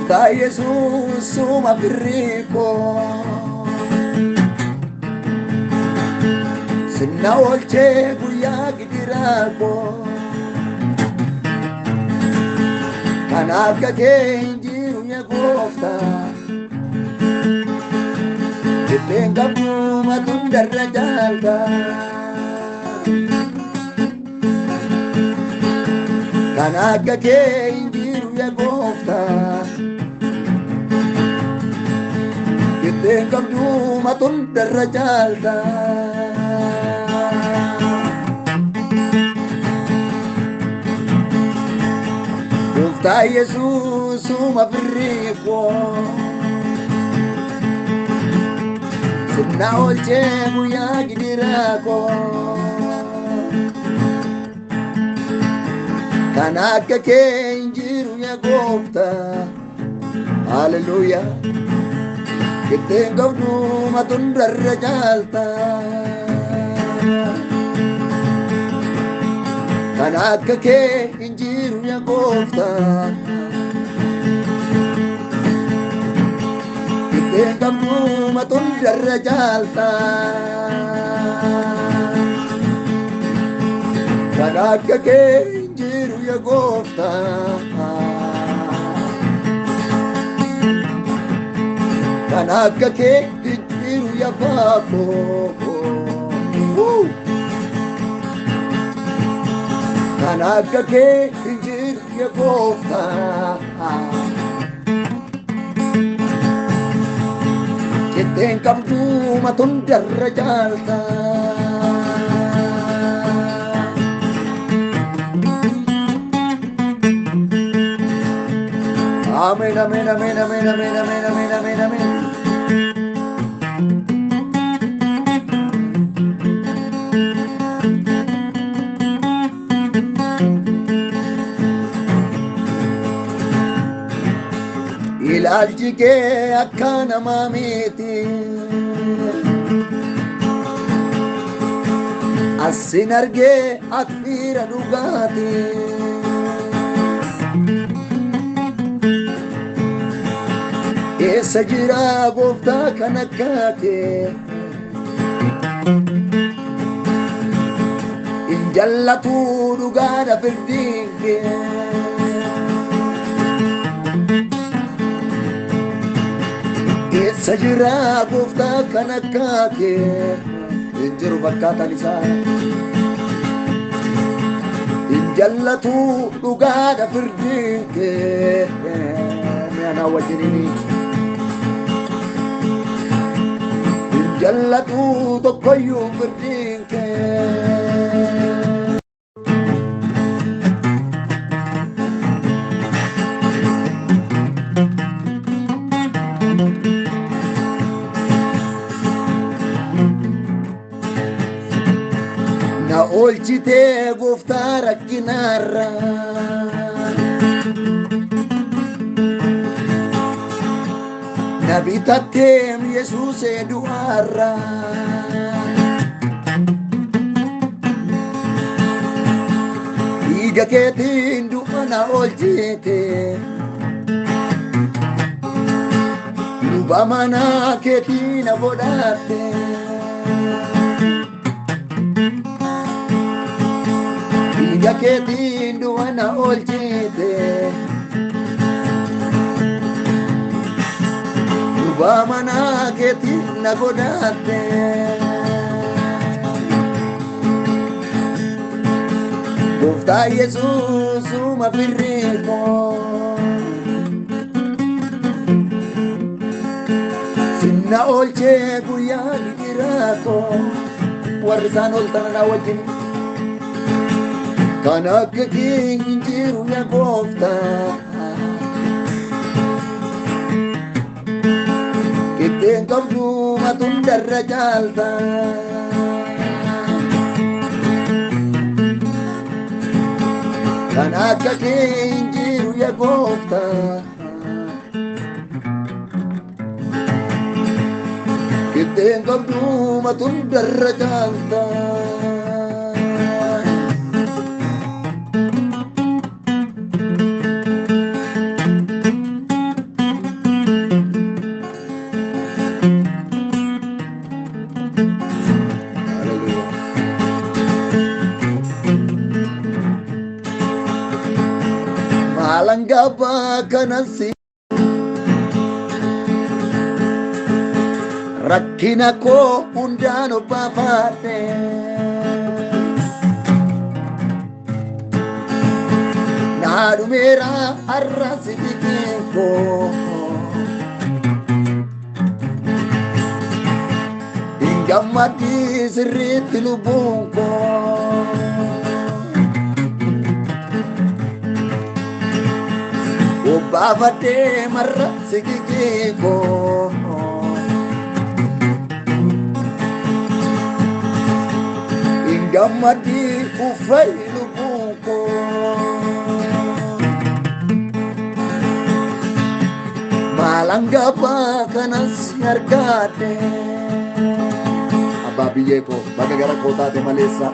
Da Jesus suma birriko Sinna olche guyyaa gidirako Kanaaf gakee injiru ya goofta Kiteen qabdu matun darra jaalta Kanaaf gakee injiru ya goofta Kiteen qabdu matun darra jaalta Da Jesus suma birriko Sinna olche guyyaa gidirako Kan akka kee injiru ya goofta Hallelujah Kiteen qabdu matun darra jaalta Kan akka kee injiru ya goofta Kiteen qabdu matun darra jaalta Kan akka kee injiru ya goofta Kan akka kee injiru ya baako Kan akka kee injiru ya goofta Kiteen qabdu matun darra jaalta Amen, amen, amen, amen, amen, amen, amen, amen, amen. Ilaalchi kee akka namaa miti Asin argee akfiira dhugaati Eessa jira gooftaa kan akka kee Hin jallatu dhugaadha firdiin kee Eessa jira gooftaa kan akka kee Hin jiru fakkaataan isaa Hin jallatu dhugaadha firdiin kee Mi'anaa wajjinini Hin jallatu tokkoyyuu firdiin kee Na oolchitee gooftaa rakkinaarra Na bitattee Yesuusee du'aarra Dhiiga keetiin du'a na oolchite Luba manaa keetiin na godhatte Dhiiga keetiin du'a na oolchite Luba manaa keetiin na godhatte Gooftaa Yesuus suma birriko Sinna oolchee guyyaa gidirako Warri isaan ooltan na wajjin Kan akka kee injiru ya gooftaa Kiteen qabdu matun darra jaalta Kan akka kee injiru ya gooftaa Kiteen qabdu matun darra jaalta Malangaba kanasi rakkina koo hundaan obbaafadhe naadhumeera har'a sibiqeen koo hin gammaddi sirriitti lubbuun koo obbaafadhe marra sibiqeen koo gammaddi uffay lubbuun koo maalan gabbaa kanas argadhe abbaa biyyee koo bakka gara koo taate maleessa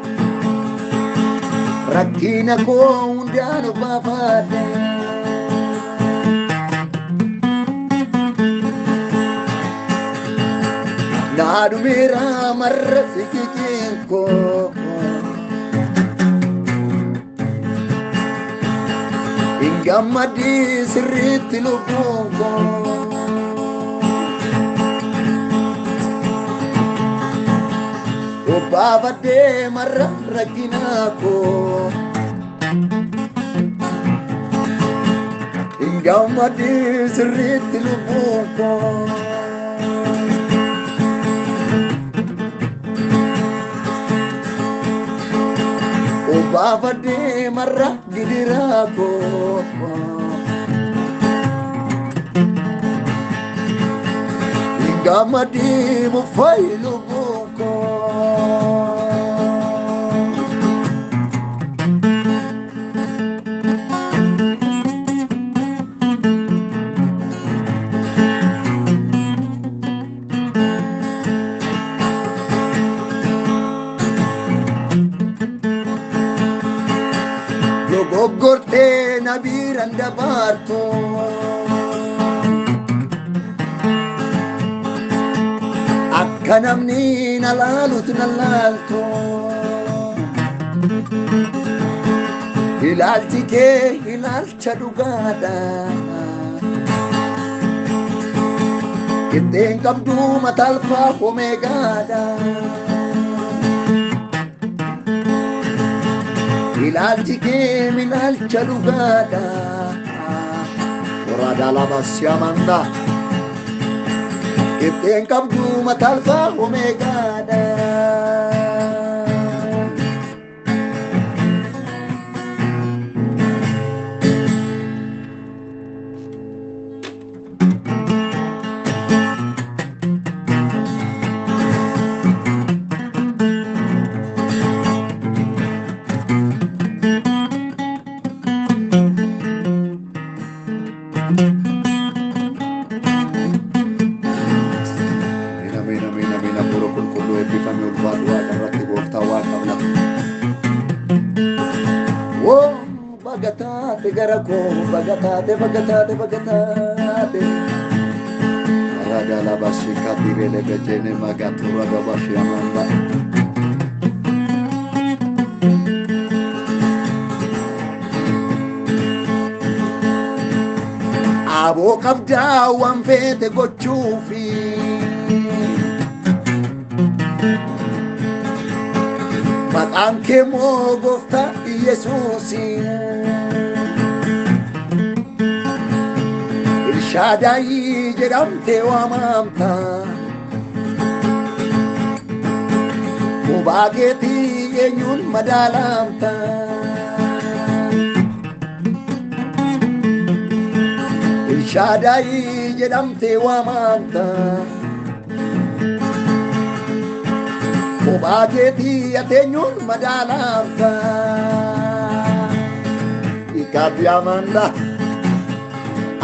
rakkina koo hundaan obbaafadhe naadhumeera marra siqiqiin koo gammaddi sirriitti lubbuun koo obbaafadhe marra rakkina koo gammaddi sirriitti lubbuun koo obbaafadhe marra gidira koo gammaddi muffay lubbuun koo dogoggorte nabiran dabartu akka namni na laalutu na laaltu ilaalchi kee ilaalcha dhugaadha qixxeen qabdu matalfaa homeegaadha ilaalchi kee ilaalcha dhugaadha waraada lama siamanda qixxeen qabdu matalfaa homeegaadha bagatate garako bagatate raga la basika direle bejene magatura da bashiamanda abo qabda wan fete gochufi anche mo gofta Yesusi il Shaddai jedhamte waamamta mubaageeti eenyuun madaalamta il Shaddai jedhamte waamamta mubaageeti ateenyuun madaalamta ikaati amanda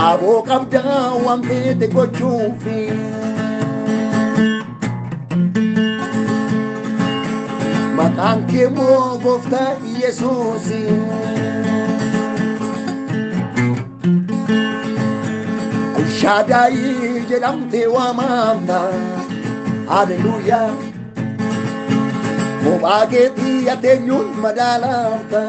aboo qabda waan feete gochuufi maqaan kee moo gooftaa Yesuusi Shaddai jedhamte waamamta haleluuyaa mubaageeti ateenyuun madaalamta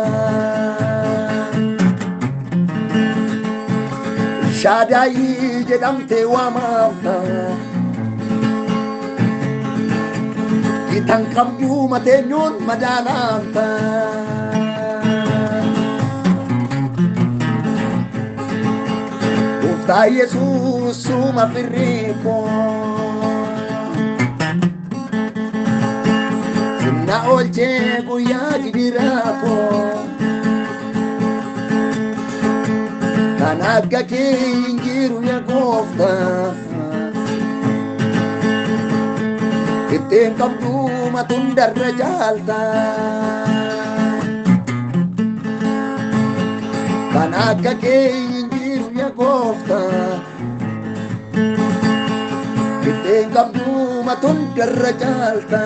Shaddai jedhamte waamamta Gitan qabdu mateenyoon madaalamta Gooftaa Yesuus suma firrii koo Sinna oolchee guyyaa gidiraa koo Kan akka kee hin jiru yaa Gooftaa Ittiin qabdu matundarra caalta Kan akka kee hin jiru yaa Gooftaa Ittiin qabdu matundarra caalta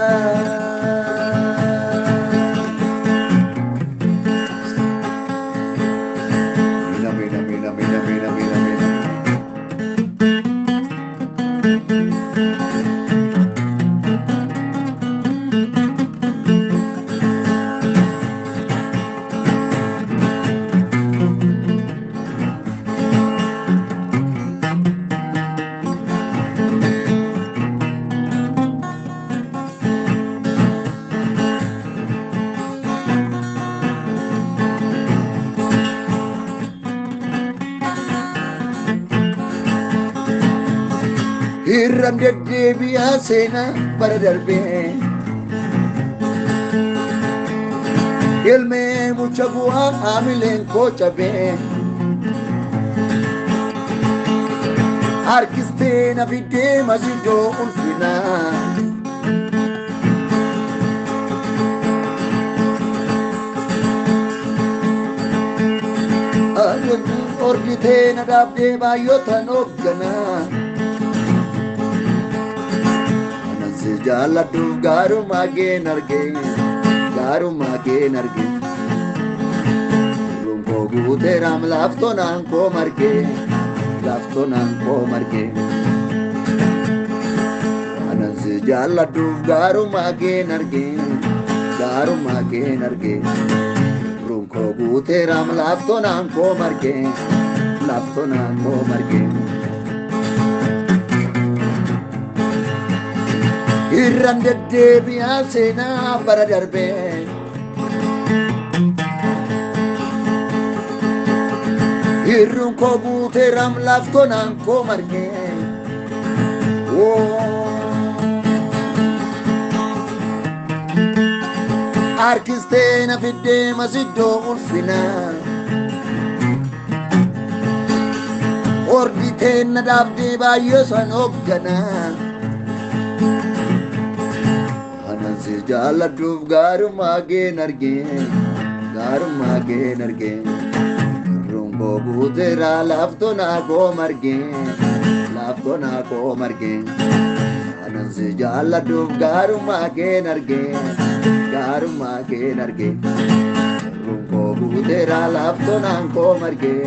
Irram deddeebi'aa seenaa bara darbee Ilmee mucha bu'aa haamileen koo cabee Harkistee na fiddee masijoo ulfinaa Orditee na dhaabdee baay'ootaan hoogganaa Jaalladhu gaarummaa kee nargee Runkoo guuteeraam laaftonaan koo margee Anansi jaalladhu gaarummaa kee nargee Runkoo guuteeraam laaftonaan koo margee Irran deddeebi'aa seenaa bara darbee Irruun koo guuteeraam laaftonaan koo margee Harkistee na fiddee masiddoo ulfinaa Orditee na dhaabdee baay'ootaan hoogganaa Jaalladhuuf gaarummaa kee nargee Runkoo guuteeraa laaftonaa koo margee Anansi jaalladhuuf gaarummaa kee nargee Runkoo guuteeraa laaftonaa koo margee